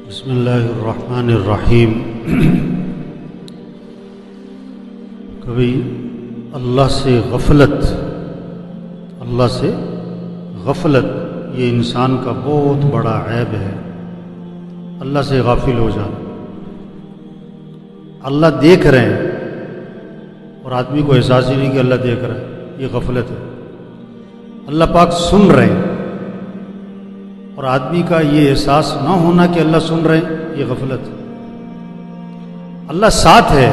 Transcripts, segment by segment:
بسم اللہ الرحمن الرحیم۔ کبھی اللہ سے غفلت یہ انسان کا بہت بڑا عیب ہے۔ اللہ سے غافل ہو جانا، اللہ دیکھ رہے ہیں اور آدمی کو احساس ہی نہیں کہ اللہ دیکھ رہا ہے، یہ غفلت ہے۔ اللہ پاک سن رہے ہیں اور آدمی کا یہ احساس نہ ہونا کہ اللہ سن رہے ہیں، یہ غفلت ہے۔ اللہ ساتھ ہے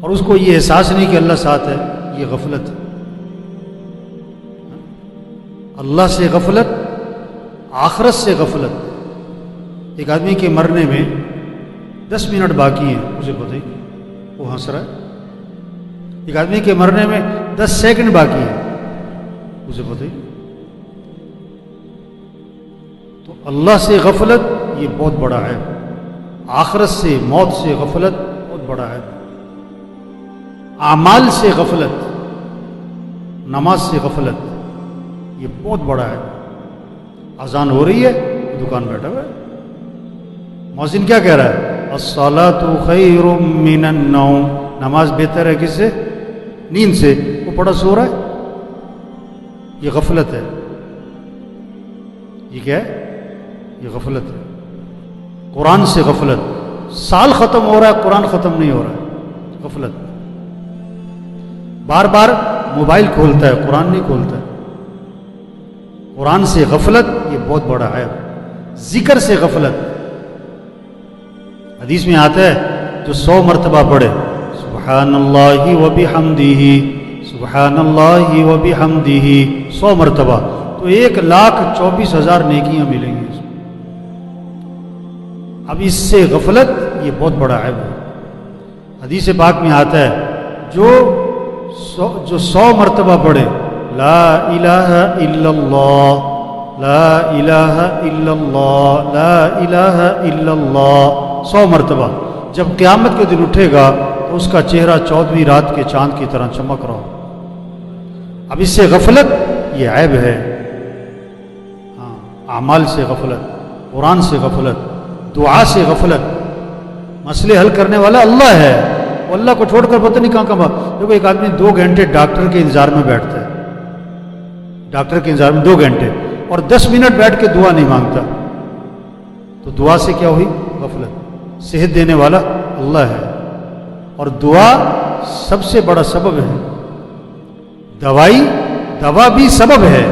اور اس کو یہ احساس نہیں کہ اللہ ساتھ ہے، یہ غفلت ہے۔ اللہ سے غفلت، آخرت سے غفلت۔ ایک آدمی کے مرنے میں 10 منٹ باقی ہیں، مجھے پتہ ہی وہ ہنس رہا ہے۔ ایک آدمی کے مرنے میں 10 سیکنڈ باقی ہیں، مجھے پتہ ہی۔ تو اللہ سے غفلت یہ بہت بڑا ہے، آخرت سے، موت سے غفلت بہت بڑا ہے۔ اعمال سے غفلت، نماز سے غفلت یہ بہت بڑا ہے۔ اذان ہو رہی ہے، دکان بیٹھا ہوا ہے، مؤذن کیا کہہ رہا ہے؟ الصلاۃ خیر من النوم، نماز بہتر ہے کس سے؟ نیند سے۔ وہ پڑا سو رہا ہے، یہ غفلت ہے۔ یہ کیا ہے؟ یہ غفلت ہے۔ قرآن سے غفلت، سال ختم ہو رہا ہے قرآن ختم نہیں ہو رہا ہے، غفلت۔ بار بار موبائل کھولتا ہے، قرآن نہیں کھولتا ہے، قرآن سے غفلت یہ بہت بڑا ہے۔ ذکر سے غفلت، حدیث میں آتا ہے جو 100 مرتبہ پڑھے سبحان اللہ و بحمدہ، سبحان اللہ و بحمدہ 100 مرتبہ، تو 1,24,000 نیکیاں ملیں گی۔ اب اس سے غفلت یہ بہت بڑا عیب ہے۔ حدیث پاک میں آتا ہے جو 100 مرتبہ پڑھے لا الہ الا اللہ، لا الہ الا اللہ، لا الہ الا اللہ 100 مرتبہ، جب قیامت کے دن اٹھے گا تو اس کا چہرہ 14ویں رات کے چاند کی طرح چمک رہا ہو۔ اب اس سے غفلت یہ عیب ہے۔ اعمال سے غفلت، قرآن سے غفلت، دعا سے غفلت۔ مسئلے حل کرنے والا اللہ ہے، وہ اللہ کو چھوڑ کر پتہ نہیں کہاں کہاں۔ دیکھو ایک آدمی 2 گھنٹے ڈاکٹر کے انتظار میں بیٹھتا ہے، ڈاکٹر کے انتظار میں 2 گھنٹے، اور 10 منٹ بیٹھ کے دعا نہیں مانگتا، تو دعا سے کیا ہوئی؟ غفلت۔ صحت دینے والا اللہ ہے، اور دعا سب سے بڑا سبب ہے۔ دوا بھی سبب ہے،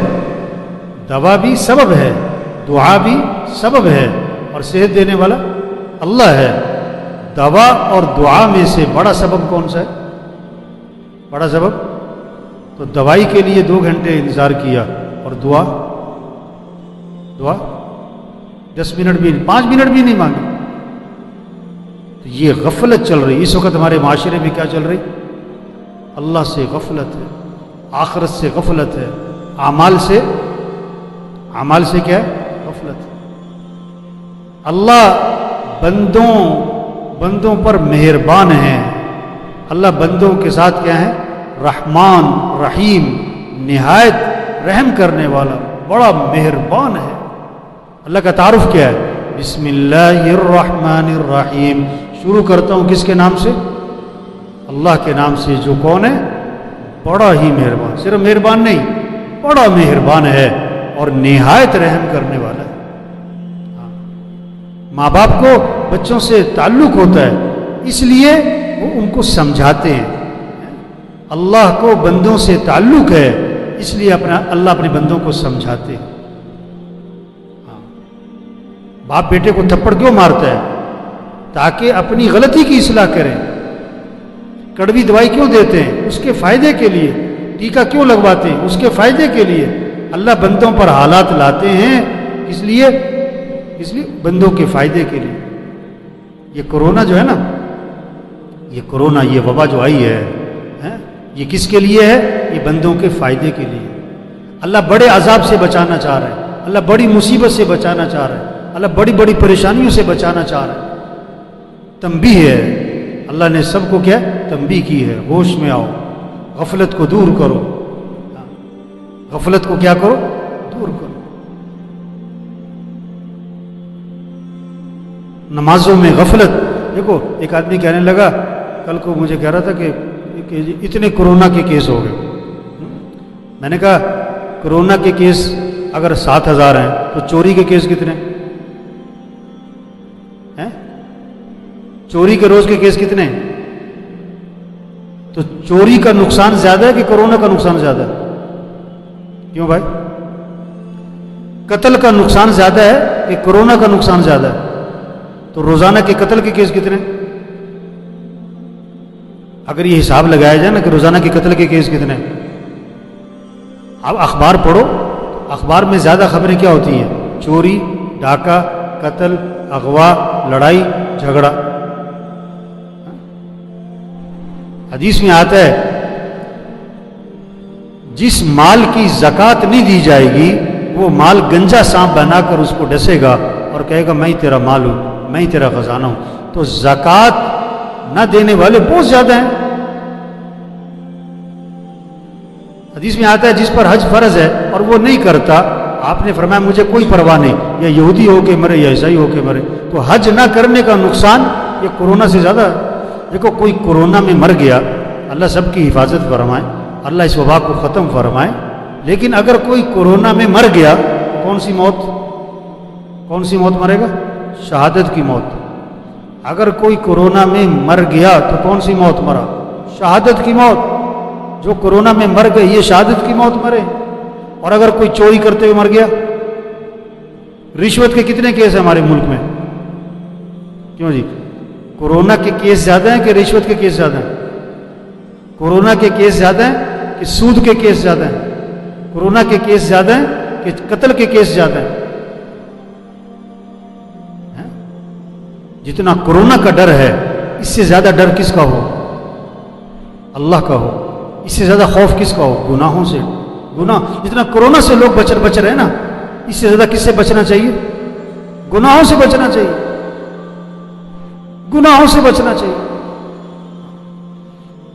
دوا بھی سبب ہے، دعا بھی سبب ہے، اور صحت دینے والا اللہ ہے۔ دوا اور دعا میں سے بڑا سبب کون سا ہے؟ بڑا سبب تو دوائی کے لیے 2 گھنٹے انتظار کیا، اور دعا 10 منٹ بھی، 5 منٹ بھی نہیں مانگی۔ تو یہ غفلت چل رہی اس وقت ہمارے معاشرے میں۔ کیا چل رہی؟ اللہ سے غفلت ہے، آخرت سے غفلت ہے، اعمال سے کیا ہے؟ غفلت۔ اللہ بندوں پر مہربان ہے، اللہ بندوں کے ساتھ کیا ہے؟ رحمان رحیم، نہایت رحم کرنے والا، بڑا مہربان ہے۔ اللہ کا تعارف کیا ہے؟ بسم اللہ الرحمن الرحیم۔ شروع کرتا ہوں کس کے نام سے؟ اللہ کے نام سے، جو کون ہے؟ بڑا ہی مہربان، صرف مہربان نہیں، بڑا مہربان ہے اور نہایت رحم کرنے والا ہے۔ ماں باپ کو بچوں سے تعلق ہوتا ہے، اس لیے وہ ان کو سمجھاتے ہیں۔ اللہ کو بندوں سے تعلق ہے، اس لیے اللہ اپنے بندوں کو سمجھاتے ہیں۔ باپ بیٹے کو تھپڑ کیوں مارتا ہے؟ تاکہ اپنی غلطی کی اصلاح کریں۔ کڑوی دوائی کیوں دیتے ہیں؟ اس کے فائدے کے لیے۔ ٹیکہ کیوں لگواتے ہیں؟ اس کے فائدے کے لیے۔ اللہ بندوں پر حالات لاتے ہیں، اس لیے بندوں کے فائدے کے لیے۔ یہ کورونا جو ہے نا، یہ وبا جو آئی ہے، یہ کس کے لیے ہے؟ یہ بندوں کے فائدے کے لیے۔ اللہ بڑے عذاب سے بچانا چاہ رہا ہے، اللہ بڑی مصیبت سے بچانا چاہ رہا ہے، اللہ بڑی بڑی پریشانیوں سے بچانا چاہ رہا ہے۔ تنبیہ ہے، اللہ نے سب کو کیا تنبیہ کی ہے، ہوش میں آؤ، غفلت کو دور کرو، غفلت کو کیا کرو؟ دور کرو۔ نمازوں میں غفلت. دیکھو ایک آدمی کہنے لگا کل کو مجھے کہہ رہا تھا کہ اتنے کورونا کے کیس ہو گئے. میں نے کہا کورونا کے کیس اگر 7,000 ہیں تو چوری کے کیس کتنے ہیں؟ چوری کے روز کے کیس کتنے ہیں؟ تو چوری کا نقصان زیادہ ہے کہ کورونا کا نقصان زیادہ ہے؟ کیوں بھائی؟ قتل کا نقصان زیادہ ہے کہ کورونا کا نقصان زیادہ ہے؟ تو روزانہ کے قتل کے کیس کتنے؟ اگر یہ حساب لگایا جائے نا کہ روزانہ کے قتل کے کیس کتنے، اب اخبار پڑھو، اخبار میں زیادہ خبریں کیا ہوتی ہیں؟ چوری، ڈاکہ، قتل، اغوا، لڑائی جھگڑا. حدیث میں آتا ہے جس مال کی زکوٰۃ نہیں دی جائے گی وہ مال گنجا سانپ بنا کر اس کو ڈسے گا اور کہے گا میں ہی تیرا مال ہوں، میں ہی تیرا خزانہ ہوں. تو زکوٰۃ نہ دینے والے بہت زیادہ ہیں. حدیث میں آتا ہے جس پر حج فرض ہے اور وہ نہیں کرتا، آپ نے فرمایا مجھے کوئی پرواہ نہیں، یا یہودی ہو کے مرے یا عیسائی ہو کے مرے. تو حج نہ کرنے کا نقصان یہ کورونا سے زیادہ ہے. دیکھو کوئی کورونا میں مر گیا، اللہ سب کی حفاظت فرمائے، اللہ اس وبا کو ختم فرمائے. لیکن اگر کوئی کورونا میں مر گیا کون سی موت مرے گا؟ شہادت کی موت. اگر کوئی کورونا میں مر گیا تو کون سی موت مرا؟ شہادت کی موت. جو کورونا میں مر گئے یہ شہادت کی موت مرے. اور اگر کوئی چوری کرتے ہوئے مر گیا، رشوت کے کتنے کیس ہیں ہمارے ملک میں؟ کیوں جی؟ کورونا کے کیس زیادہ ہیں کہ رشوت کے کیس زیادہ ہیں؟ کورونا کے کیس زیادہ ہیں کہ سود کے کیس زیادہ ہیں؟ کورونا کے کیس زیادہ ہیں کہ قتل کے کیس زیادہ ہیں؟ جتنا کورونا کا ڈر ہے اس سے زیادہ ڈر کس کا ہو؟ اللہ کا ہو. اس سے زیادہ خوف کس کا ہو؟ گناہوں سے. گناہ جتنا کورونا سے لوگ بچ رہے ہیں نا، اس سے زیادہ کس سے بچنا چاہیے؟ گناہوں سے بچنا چاہیے. گناہوں سے بچنا چاہیے.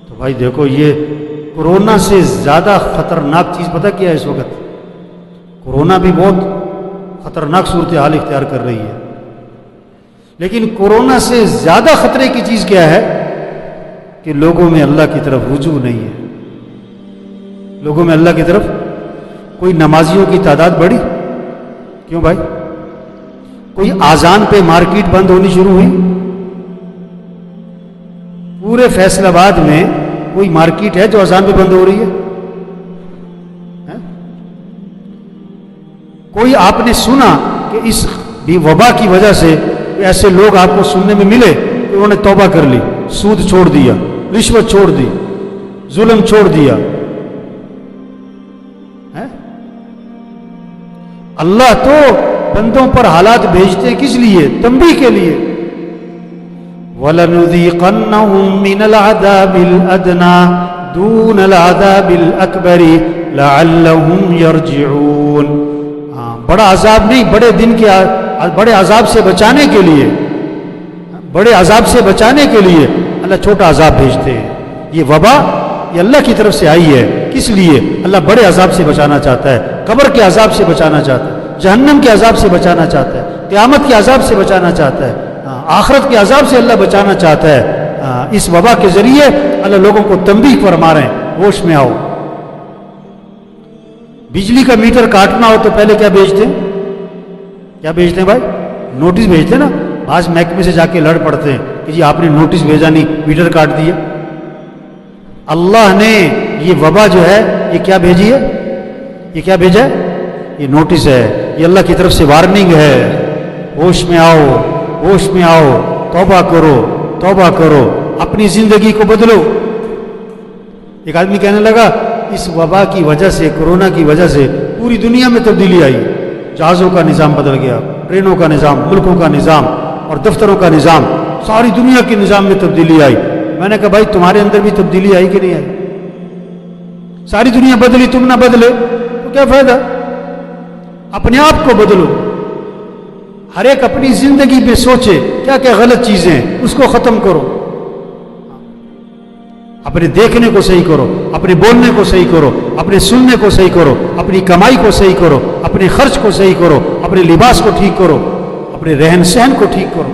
تو بھائی دیکھو یہ کورونا سے زیادہ خطرناک چیز پتہ کیا ہے اس وقت؟ کورونا بھی بہت خطرناک صورتحال اختیار کر رہی ہے، لیکن کورونا سے زیادہ خطرے کی چیز کیا ہے؟ کہ لوگوں میں اللہ کی طرف رجوع نہیں ہے. لوگوں میں اللہ کی طرف. کوئی نمازیوں کی تعداد بڑھی. کیوں بھائی؟ کوئی آذان پہ مارکیٹ بند ہونی شروع ہوئی. پورے فیصل آباد میں کوئی مارکیٹ ہے جو آذان پہ بند ہو رہی ہے؟ کوئی آپ نے سنا کہ اس وبا کی وجہ سے ایسے لوگ آپ کو سننے میں ملے کہ انہوں نے توبہ کر لی، سود چھوڑ دیا، رشوت چھوڑ دی، ظلم چھوڑ دیا؟ اللہ تو بندوں پر حالات بھیجتے کس لیے؟ تنبیہ کے لیے. وَلَنُذِيقَنَّهُم مِّنَ الْعَذَابِ الْأَدْنَىٰ دُونَ الْعَذَابِ الْأَكْبَرِ لَعَلَّهُمْ يَرْجِعُونَ. بڑا عذاب نہیں، بڑے دن کے بڑے عذاب سے بچانے کے لیے، بڑے عذاب سے بچانے کے لیے اللہ چھوٹا عذاب بھیجتے ہیں. یہ وبا یہ اللہ کی طرف سے آئی ہے. کس لیے؟ اللہ بڑے عذاب سے بچانا چاہتا ہے، قبر کے عذاب سے بچانا چاہتا ہے، جہنم کے عذاب سے بچانا چاہتا ہے، قیامت کے عذاب سے بچانا چاہتا ہے، آخرت کے عذاب سے اللہ بچانا چاہتا ہے. اس وبا کے ذریعے اللہ لوگوں کو تنبیہ فرما رہے ہیں، ہوش میں آؤ. بجلی کا میٹر کاٹنا ہو تو پہلے کیا بھیجتے ہیں؟ کیا بھیجتے ہیں بھائی؟ نوٹس بھیجتے ہیں نا. بعض محکمے سے جا کے لڑ پڑتے ہیں کہ جی آپ نے نوٹس بھیجا نہیں، میٹر کاٹ دیا. اللہ نے یہ وبا جو ہے یہ کیا بھیجی ہے؟ یہ کیا بھیجا ہے؟ یہ نوٹس ہے، یہ اللہ کی طرف سے وارننگ ہے. ہوش میں آؤ، ہوش میں آؤ، توبہ کرو، توبہ کرو، اپنی زندگی کو بدلو. ایک آدمی کہنے لگا اس وبا کی وجہ سے، کورونا کی وجہ سے پوری دنیا میں تبدیلی آئی. جہازوں کا نظام بدل گیا، ٹرینوں کا نظام، ملکوں کا نظام اور دفتروں کا نظام، ساری دنیا کے نظام میں تبدیلی آئی. میں نے کہا بھائی تمہارے اندر بھی تبدیلی آئی کہ نہیں آئی؟ ساری دنیا بدلی، تم نہ بدلے تو کیا فائدہ؟ اپنے آپ کو بدلو. ہر ایک اپنی زندگی پہ سوچے کیا کیا غلط چیزیں ہیں، اس کو ختم کرو. اپنے دیکھنے کو صحیح کرو، اپنے بولنے کو صحیح کرو، اپنے سننے کو صحیح کرو، اپنی کمائی کو صحیح کرو، اپنے خرچ کو صحیح کرو، اپنے لباس کو ٹھیک کرو، اپنے رہن سہن کو ٹھیک کرو.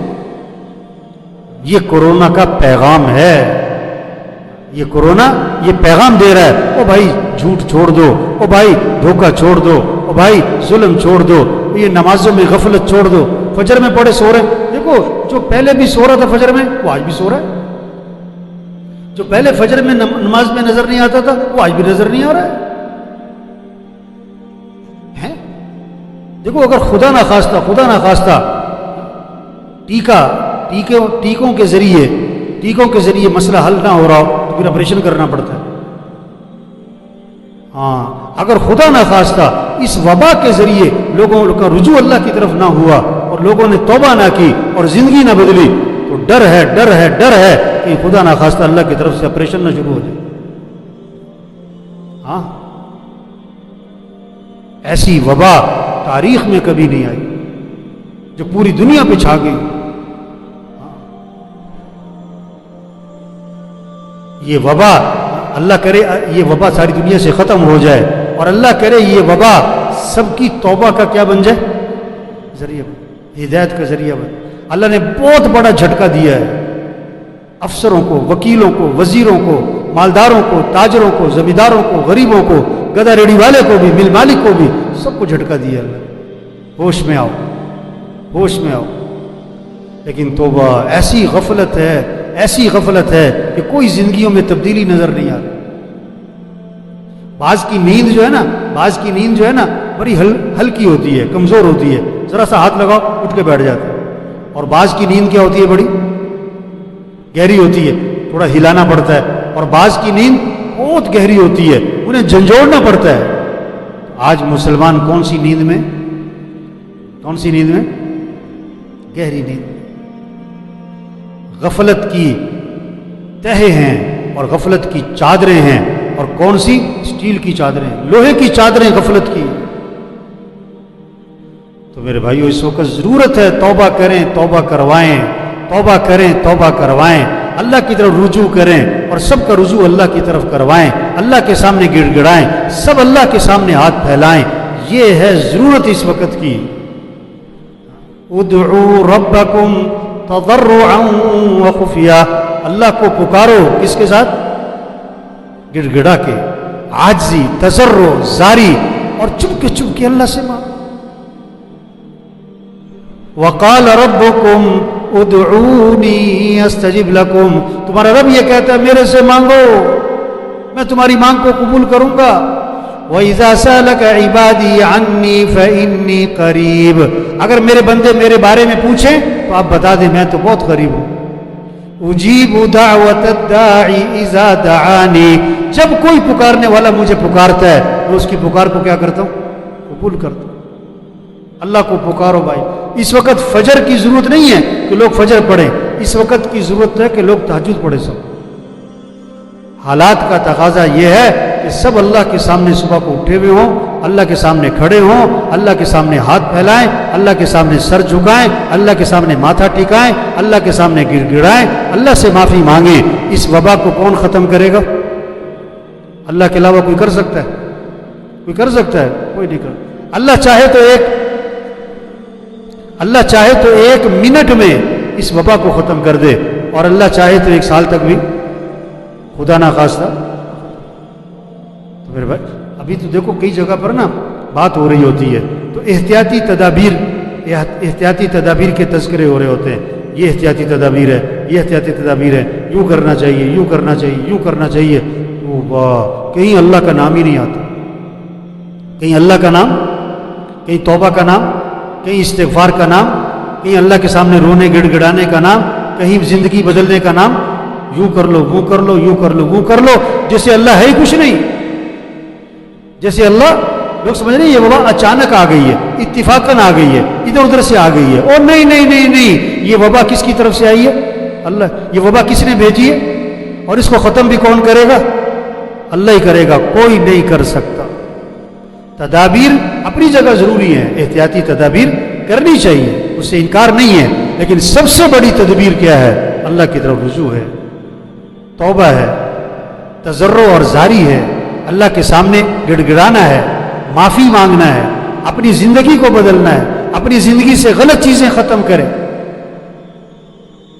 یہ کورونا کا پیغام ہے. یہ کورونا یہ پیغام دے رہا ہے، او بھائی جھوٹ چھوڑ دو، او بھائی دھوکہ چھوڑ دو، او بھائی ظلم چھوڑ دو، یہ نمازوں میں غفلت چھوڑ دو. فجر میں پڑھے سو رہے، دیکھو جو پہلے بھی سو رہا تھا فجر میں وہ آج بھی سو رہا ہے. جو پہلے فجر میں نماز میں نظر نہیں آتا تھا وہ آج بھی نظر نہیں آ رہا ہے. دیکھو اگر خدا نہ خواستہ ٹیکوں کے ذریعے مسئلہ حل نہ ہو رہا ہو تو پھر آپریشن کرنا پڑتا ہے. ہاں اگر خدا نہ خواستہ اس وبا کے ذریعے لوگوں کا رجوع اللہ کی طرف نہ ہوا اور لوگوں نے توبہ نہ کی اور زندگی نہ بدلی تو ڈر ہے کہ خدا نہ خواستہ اللہ کی طرف سے آپریشن نہ شروع ہو جائے. ہاں ایسی وبا تاریخ میں کبھی نہیں آئی جو پوری دنیا پہ چھا گئی. یہ وبا اللہ کرے یہ وبا ساری دنیا سے ختم ہو جائے اور اللہ کرے یہ وبا سب کی توبہ کا کیا بن جائے، ذریعہ بن، ہدایت کا ذریعہ بن. اللہ نے بہت بڑا جھٹکا دیا ہے افسروں کو، وکیلوں کو، وزیروں کو، مالداروں کو، تاجروں کو، زمینداروں کو، غریبوں کو، گدا ریڑھی والے کو بھی، مل مالک کو بھی، سب کو جھٹکا دیا اللہ. ہوش میں آؤ. لیکن توبہ ایسی غفلت ہے کہ کوئی زندگیوں میں تبدیلی نظر نہیں آتی. بعض کی نیند جو ہے نا بڑی ہلکی ہوتی ہے، کمزور ہوتی ہے، ذرا سا ہاتھ لگاؤ اٹھ کے بیٹھ جاتے ہیں. اور بعض کی نیند کیا ہوتی ہے، بڑی گہری ہوتی ہے، تھوڑا ہلانا پڑتا ہے. اور بعض کی نیند بہت گہری ہوتی ہے، انہیں جھنجھوڑنا پڑتا ہے. آج مسلمان کون سی نیند میں گہری نیند، غفلت کی تہے ہیں اور غفلت کی چادریں ہیں. اور کون سی؟ اسٹیل کی چادریں، لوہے کی چادریں غفلت کی. تو میرے بھائیو اس وقت ضرورت ہے توبہ کریں، توبہ کروائیں، اللہ کی طرف رجوع کریں اور سب کا رجوع اللہ کی طرف کروائیں، اللہ کے سامنے گڑ گڑائیں، سب اللہ کے سامنے ہاتھ پھیلائیں. یہ ہے ضرورت اس وقت کی. ادعوا ربکم تضرعا وخفیا، اللہ کو پکارو کس کے ساتھ؟ گڑ گڑا کے، عاجزی، تضرع، زاری، اور چپ کے اللہ سے مانگو. وقال ربکم ادعونی استجب لکم، تمہارا رب یہ کہتا ہے میرے سے مانگو، میں تمہاری مانگ کو قبول کروں گا. وَإِذَا سَأَلَكَ عِبَادِي عَنِّي فَإِنِّي قَرِيبٌ، اگر میرے بندے میرے بارے میں پوچھیں تو آپ بتا دیں میں تو بہت قریب ہوں. اجیب دعوت الداعی اذا دعانی، جب کوئی پکارنے والا مجھے پکارتا ہے تو اس کی پکار کو کیا کرتا ہوں؟ قبول کرتا ہوں. اللہ کو پکارو بھائی. اس وقت فجر کی ضرورت نہیں ہے کہ لوگ فجر پڑھیں، اس وقت کی ضرورت ہے کہ لوگ تہجد پڑھیں. سب حالات کا تقاضا یہ ہے کہ سب اللہ کے سامنے صبح کو اٹھے ہوئے ہوں، اللہ کے سامنے کھڑے ہوں، اللہ کے سامنے ہاتھ پھیلائیں، اللہ کے سامنے سر جھکائیں، اللہ کے سامنے ماتھا ٹکائیں، اللہ کے سامنے گڑ گڑائیں، اللہ سے معافی مانگیں. اس وبا کو کون ختم کرے گا؟ اللہ کے علاوہ کوئی کر سکتا ہے؟ کوئی نہیں کر. اللہ چاہے تو ایک منٹ میں اس وبا کو ختم کر دے، اور اللہ چاہے تو 1 سال تک بھی، خدا نہ خواستہ. تو میرے بھائی ابھی تو دیکھو کئی جگہ پر نا بات ہو رہی ہوتی ہے تو احتیاطی تدابیر کے تذکرے ہو رہے ہوتے ہیں. یہ احتیاطی تدابیر ہے، یوں کرنا چاہیے. کہیں اللہ کا نام ہی نہیں آتا، کہیں اللہ کا نام، کہیں توبہ کا نام، کہیں استغفار کا نام، کہیں اللہ کے سامنے رونے گڑ گڑانے کا نام، کہیں زندگی بدلنے کا نام. یوں کر لو، وہ کر لو، یوں کر لو، وہ کر لو، جیسے اللہ ہے ہی کچھ نہیں. جیسے اللہ، لوگ سمجھ رہے ہیں یہ وبا اچانک آ گئی ہے، اتفاقاً آ گئی ہے، ادھر ادھر سے آ گئی ہے. اور نہیں، یہ وبا کس کی طرف سے آئی ہے؟ اللہ. یہ وبا کس نے بھیجی ہے؟ اور اس کو ختم بھی کون کرے گا؟ اللہ ہی کرے گا، کوئی نہیں کر سکتا. تدابیر اپنی جگہ ضروری ہیں، احتیاطی تدابیر کرنی چاہیے، اس سے انکار نہیں ہے. لیکن سب سے بڑی تدبیر کیا ہے؟ اللہ کی طرف رجوع ہے، توبہ ہے، تضرع اور زاری ہے، اللہ کے سامنے گڑ گڑانا ہے، معافی مانگنا ہے، اپنی زندگی کو بدلنا ہے، اپنی زندگی سے غلط چیزیں ختم کریں.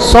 100